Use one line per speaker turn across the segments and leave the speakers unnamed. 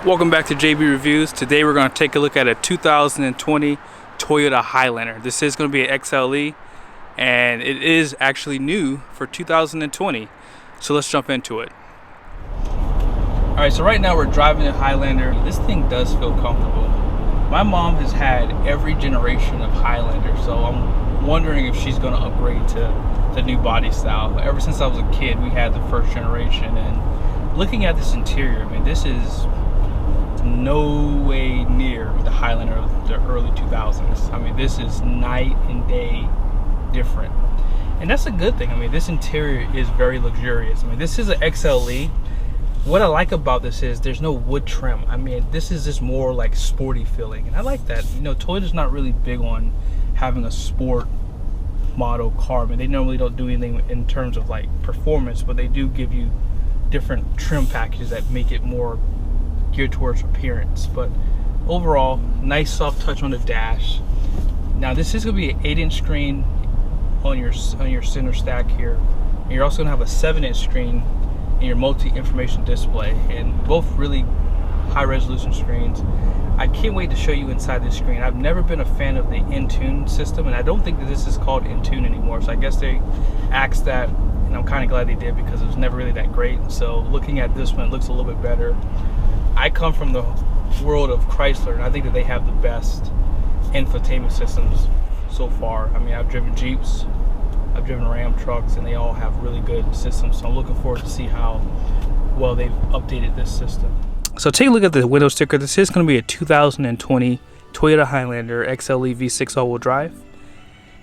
Welcome back to JB Reviews. Today we're going to take a look at a 2020 Toyota Highlander. This is going to be an XLE and it is actually new for 2020. So let's jump into it. Alright, so right now we're driving the Highlander. This thing does feel comfortable. My mom has had every generation of Highlander, so I'm wondering if she's going to upgrade to the new body style. Ever since I was a kid, we had the first generation, and looking at this interior, I mean, this is no way near the Highlander of the early 2000s. I mean, this is night and day different, and that's a good thing. I mean, this interior is very luxurious. I mean, this is an XLE. What I like about this is there's no wood trim. I mean, this is just more like sporty feeling, and I like that. You know, Toyota's not really big on having a sport model car. I mean, they normally don't do anything in terms of like performance, but they do give you different trim packages that make it more geared towards appearance. But overall, nice soft touch on the dash. Now this is going to be an 8-inch screen on your center stack here, and you're also going to have a 7-inch screen in your multi-information display, and both really high resolution screens. I can't wait to show you inside this screen. I've never been a fan of the Intune system, and I don't think that this is called Intune anymore, so I guess they axed that, and I'm kind of glad they did because it was never really that great. So looking at this one, it looks a little bit better. I come from the world of Chrysler, and I think that they have the best infotainment systems so far. I mean, I've driven Jeeps, I've driven Ram trucks, and they all have really good systems. So I'm looking forward to see how well they've updated this system. So take a look at the window sticker. This is going to be a 2020 Toyota Highlander XLE V6 all-wheel drive.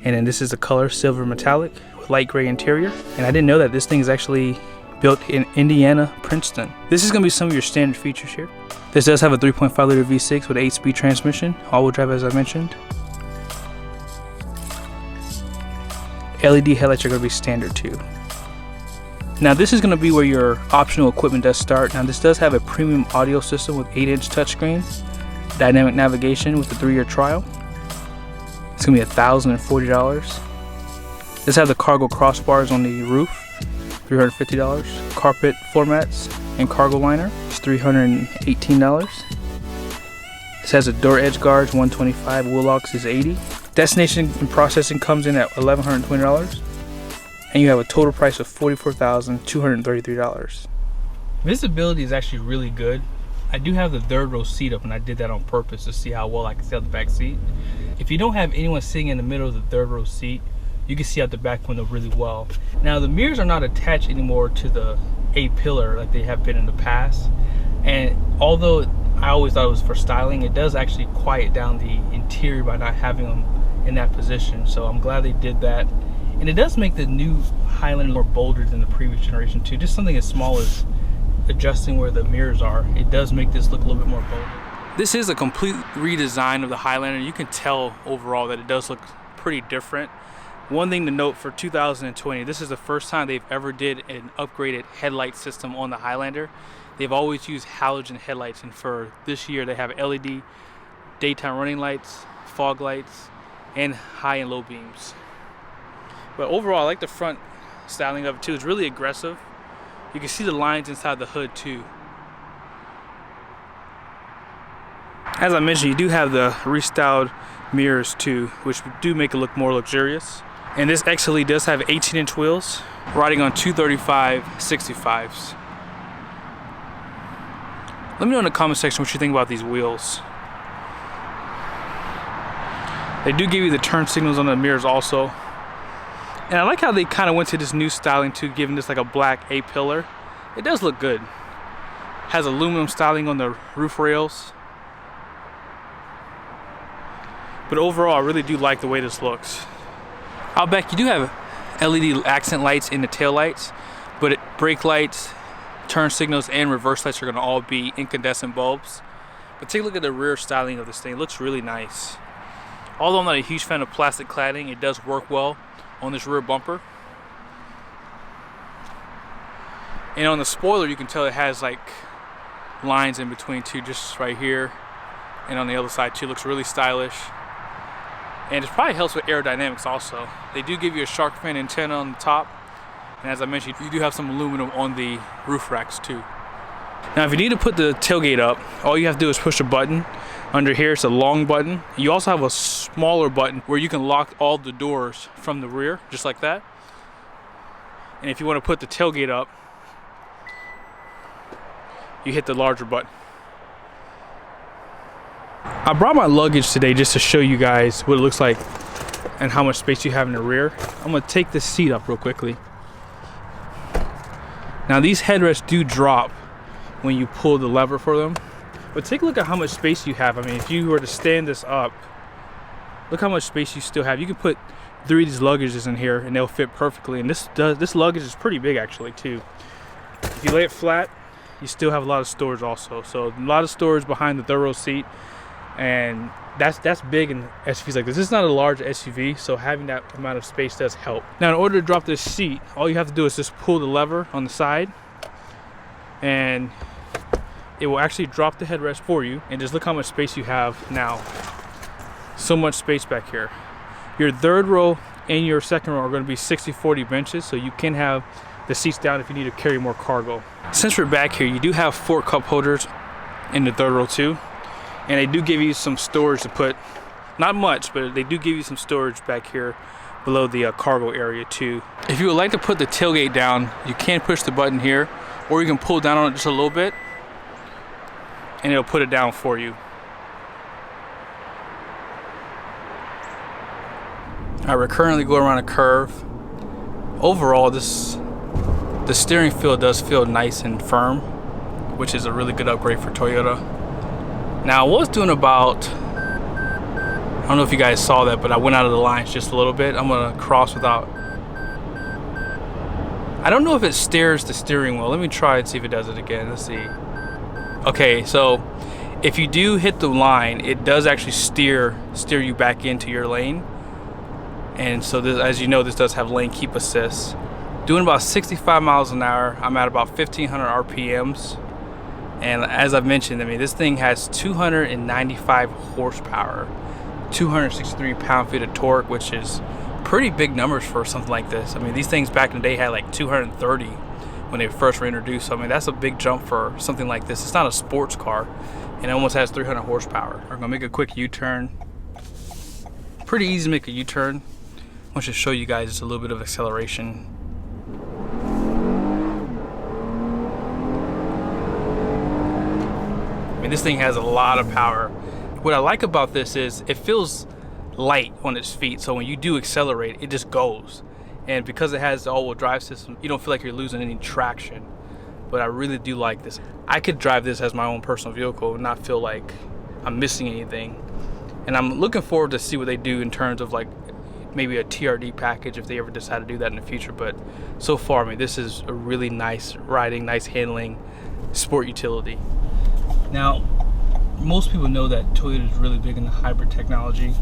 And then this is the color silver metallic with light gray interior. And I didn't know that this thing is actually built in Indiana, Princeton. This is going to be some of your standard features here. This does have a 3.5 liter V6 with 8-speed transmission, all-wheel drive as I mentioned. LED headlights are going to be standard too. Now this is going to be where your optional equipment does start. Now this does have a premium audio system with 8-inch touchscreen, dynamic navigation with a 3-year trial. It's going to be $1,040. This has the cargo crossbars on the roof, $350. Carpet floor mats and cargo liner, it's $318. This has a door edge guards, $125. Wheel locks is $80. Destination and processing comes in at $1,120. And you have a total price of $44,233. Visibility is actually really good. I do have the third row seat up, and I did that on purpose to see how well I can see out the back seat. If you don't have anyone sitting in the middle of the third row seat, you can see out the back window really well. Now the mirrors are not attached anymore to the A-pillar like they have been in the past, and although I always thought it was for styling, it does actually quiet down the interior by not having them in that position. So I'm glad they did that. And it does make the new Highlander more bolder than the previous generation too. Just something as small as adjusting where the mirrors are, it does make this look a little bit more bolder. This is a complete redesign of the Highlander. You can tell overall that it does look pretty different. One thing to note for 2020, this is the first time they've ever did an upgraded headlight system on the Highlander. They've always used halogen headlights, and for this year they have LED daytime running lights, fog lights, and high and low beams. But overall, I like the front styling of it too. It's really aggressive. You can see the lines inside the hood too. As I mentioned, you do have the restyled mirrors too, which do make it look more luxurious. And this XLE does have 18-inch wheels, riding on 235 65s. Let me know in the comment section what you think about these wheels. They do give you the turn signals on the mirrors also. And I like how they kind of went to this new styling too, giving this like a black A-pillar. It does look good. Has aluminum styling on the roof rails. But overall, I really do like the way this looks. Out back, you do have LED accent lights in the tail lights, but brake lights, turn signals, and reverse lights are going to all be incandescent bulbs. But take a look at the rear styling of this thing. It looks really nice. Although I'm not a huge fan of plastic cladding, it does work well on this rear bumper. And on the spoiler, you can tell it has like lines in between too, just right here and on the other side too. Looks really stylish. And it probably helps with aerodynamics also. They do give you a shark fin antenna on the top, and as I mentioned, you do have some aluminum on the roof racks too. Now if you need to put the tailgate up, all you have to do is push a button. Under here it's a long button. You also have a smaller button where you can lock all the doors from the rear, just like that. And if you want to put the tailgate up, you hit the larger button. I brought my luggage today just to show you guys what it looks like and how much space you have in the rear. I'm gonna take this seat up real quickly. Now these headrests do drop when you pull the lever for them, but take a look at how much space you have. I mean, if you were to stand this up, look how much space you still have. You can put 3 of these luggages in here and they'll fit perfectly. And this luggage is pretty big actually too. If you lay it flat, you still have a lot of storage also. So a lot of storage behind the third row seat, and that's big in SUVs like this. This is not a large SUV, so having that amount of space does help. Now in order to drop this seat, all you have to do is just pull the lever on the side, and it will actually drop the headrest for you. And just look how much space you have now. So much space back here. Your third row and your second row are going to be 60-40 benches, so you can have the seats down if you need to carry more cargo. Since we're back here, you do have 4 cup holders in the third row too, and they do give you some storage to put, not much, but they do give you some storage back here below the cargo area too. If you would like to put the tailgate down, you can push the button here, or you can pull down on it just a little bit and it'll put it down for you. Alright, we're currently going around a curve. Overall, the steering feel does feel nice and firm, which is a really good upgrade for Toyota. Now I was doing about, I don't know if you guys saw that, but I went out of the lines just a little bit. I'm gonna cross without, I don't know if it steers the steering wheel. Let me try and see if it does it again. Let's see. Okay, so if you do hit the line, it does actually steer you back into your lane. And so this, as you know, this does have lane keep assist. Doing about 65 miles an hour, I'm at about 1500 RPMs. And as I've mentioned, I mean, this thing has 295 horsepower, 263 pound-feet of torque, which is pretty big numbers for something like this. I mean, these things back in the day had like 230 when they first were introduced. So I mean, that's a big jump for something like this. It's not a sports car, and it almost has 300 horsepower. We're gonna make a quick U-turn. Pretty easy to make a U-turn. I want to show you guys just a little bit of acceleration. I mean, this thing has a lot of power. What I like about this is it feels light on its feet, so when you do accelerate, it just goes. And because it has the all-wheel drive system, you don't feel like you're losing any traction. But I really do like this. I could drive this as my own personal vehicle and not feel like I'm missing anything. And I'm looking forward to see what they do in terms of like maybe a TRD package if they ever decide to do that in the future. But so far, I mean, this is a really nice riding, nice handling sport utility. Now, most people know that Toyota is really big in the hybrid technology.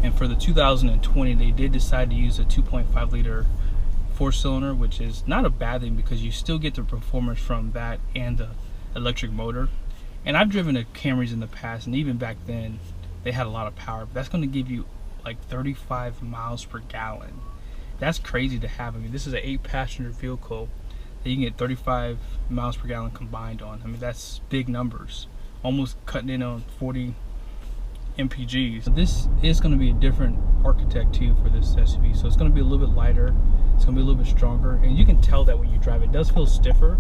And for the 2020, they did decide to use a 2.5 liter 4-cylinder, which is not a bad thing because you still get the performance from that and the electric motor. And I've driven a Camrys in the past, and even back then, they had a lot of power. But that's going to give you like 35 miles per gallon. That's crazy to have. I mean, this is an 8-passenger vehicle that you can get 35 miles per gallon combined on. I mean, that's big numbers. Almost cutting in on 40 mpgs. This is going to be a different architect too for this SUV, so it's going to be a little bit lighter, it's going to be a little bit stronger, and you can tell that when you drive it. It does feel stiffer,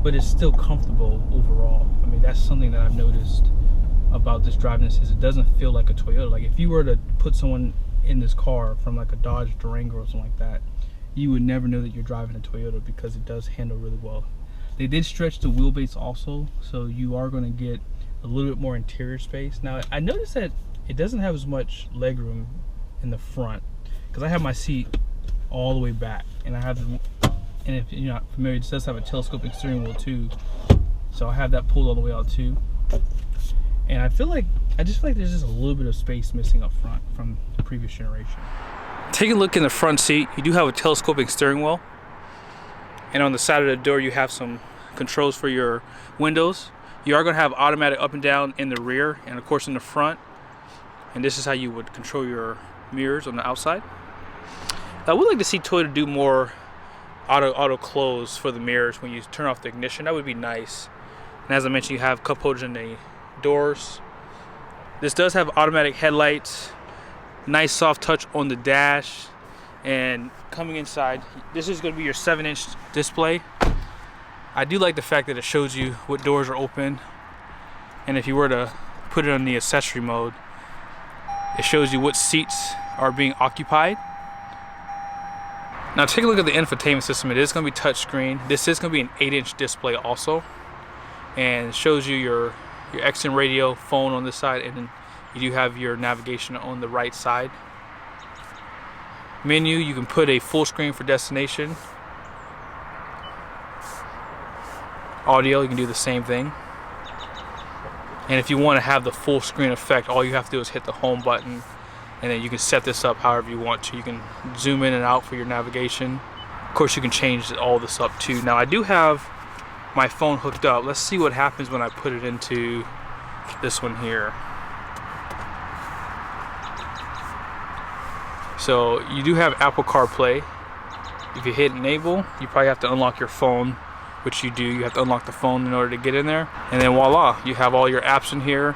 but it's still comfortable overall. I mean, that's something that I've noticed about this driving, is it doesn't feel like a Toyota. Like if you were to put someone in this car from like a Dodge Durango or something like that, you would never know that you're driving a Toyota because it does handle really well. They did stretch the wheelbase also, so you are going to get a little bit more interior space. Now I noticed that it doesn't have as much legroom in the front because I have my seat all the way back, and I have the, and if you're not familiar, it does have a telescoping steering wheel too, so I have that pulled all the way out too. And I just feel like there's just a little bit of space missing up front from the previous generation. Take a look in the front seat. You do have a telescoping steering wheel, and on the side of the door you have some controls for your windows. You are going to have automatic up and down in the rear, and of course in the front. And this is how you would control your mirrors on the outside. I would like to see Toyota do more auto close for the mirrors when you turn off the ignition. That would be nice. And as I mentioned, you have cup holders in the doors. This does have automatic headlights, nice soft touch on the dash. And coming inside, this is going to be your 7-inch display. I do like the fact that it shows you what doors are open, and if you were to put it on the accessory mode, it shows you what seats are being occupied. Now take a look at the infotainment system. It is going to be touchscreen. This is going to be an 8-inch display also, and it shows you your XM radio, phone on this side, and then you do have your navigation on the right side. Menu, you can put a full screen for destination. Audio, you can do the same thing. And if you want to have the full screen effect, all you have to do is hit the home button, and then you can set this up however you want to. You can zoom in and out for your navigation. Of course, you can change all this up too. Now I do have my phone hooked up. Let's see what happens when I put it into this one here. So you do have Apple CarPlay. If you hit enable, you probably have to unlock your phone, which you do. You have to unlock the phone in order to get in there. And then voila, you have all your apps in here.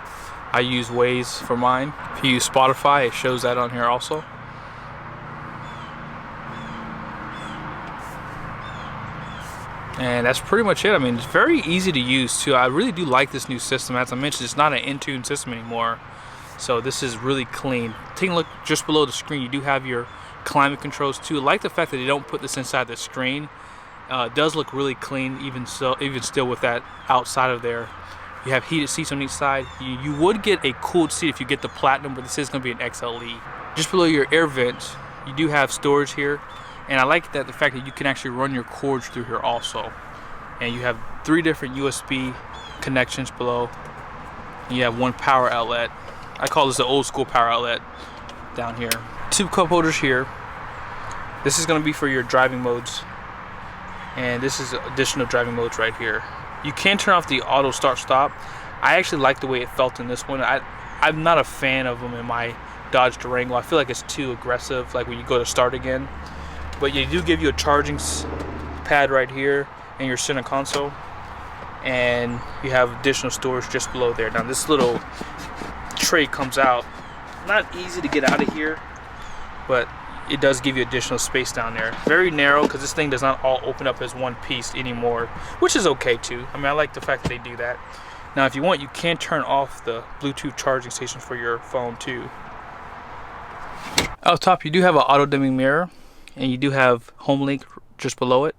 I use Waze for mine. If you use Spotify, it shows that on here also. And that's pretty much it. I mean, it's very easy to use too. I really do like this new system. As I mentioned, it's not an in-tune system anymore. So this is really clean. Taking a look just below the screen, you do have your climate controls too. I like the fact that they don't put this inside the screen. It does look really clean, even still with that outside of there. You have heated seats on each side. You would get a cooled seat if you get the Platinum, but this is going to be an XLE. Just below your air vents, you do have storage here. And I like that the fact that you can actually run your cords through here also. And you have 3 different USB connections below. And you have 1 power outlet. I call this the old school power outlet down here. 2 cup holders here. This is going to be for your driving modes. And this is additional driving modes right here. You can turn off the auto start stop. I actually like the way it felt in this one. I'm not a fan of them in my Dodge Durango. I feel like it's too aggressive, like when you go to start again. But you do give you a charging pad right here in your center console, and you have additional storage just below there. Now this little tray comes out. Not easy to get out of here, but it does give you additional space down there. Very narrow, because this thing does not all open up as one piece anymore, which is okay too. I mean, I like the fact that they do that. Now if you want, you can turn off the Bluetooth charging station for your phone too. Up top, you do have an auto dimming mirror, and you do have home link just below it.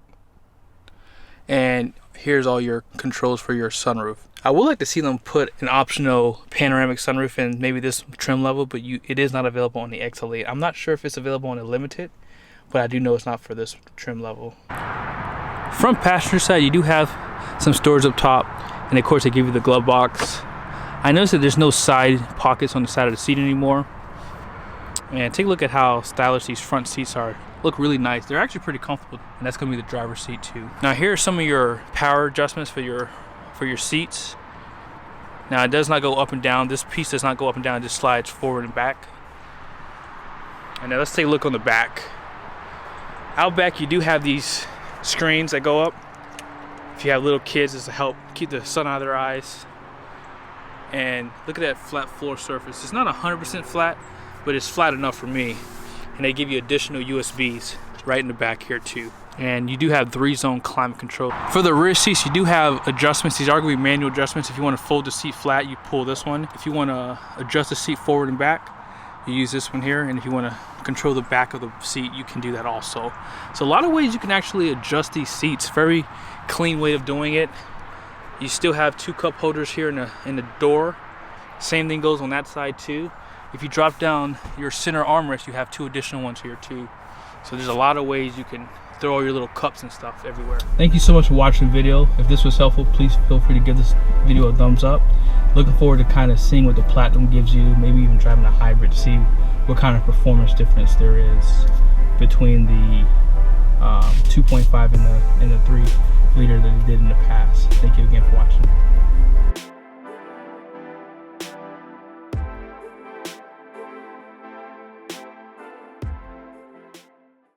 And here's all your controls for your sunroof. I would like to see them put an optional panoramic sunroof in maybe this trim level, but it is not available on the XLE. I'm not sure if it's available on the Limited, but I do know it's not for this trim level. Front passenger side, you do have some storage up top, and of course they give you the glove box. I noticed that there's no side pockets on the side of the seat anymore. And take a look at how stylish these front seats are. Look really nice. They're actually pretty comfortable, and that's going to be the driver's seat too. Now here are some of your power adjustments for your seats. Now it does not go up and down. This piece does not go up and down. It just slides forward and back. And now let's take a look on the back. Out back, you do have these screens that go up. If you have little kids, it's to help keep the sun out of their eyes. And look at that flat floor surface. It's not 100% flat, but it's flat enough for me. And they give you additional USBs right in the back here too. And you do have 3-zone climate control. For the rear seats, you do have adjustments. These are going to be manual adjustments. If you want to fold the seat flat, you pull this one. If you want to adjust the seat forward and back, you use this one here. And if you want to control the back of the seat, you can do that also. So a lot of ways you can actually adjust these seats. Very clean way of doing it. You still have 2 cup holders here in the door. Same thing goes on that side too. If you drop down your center armrest, you have 2 additional ones here too. So there's a lot of ways you can throw all your little cups and stuff everywhere. Thank you so much for watching the video. If this was helpful, please feel free to give this video a thumbs up. Looking forward to kind of seeing what the Platinum gives you, maybe even driving a hybrid to see what kind of performance difference there is between the 2.5 and the 3 liter that it did in the past. Thank you again for watching.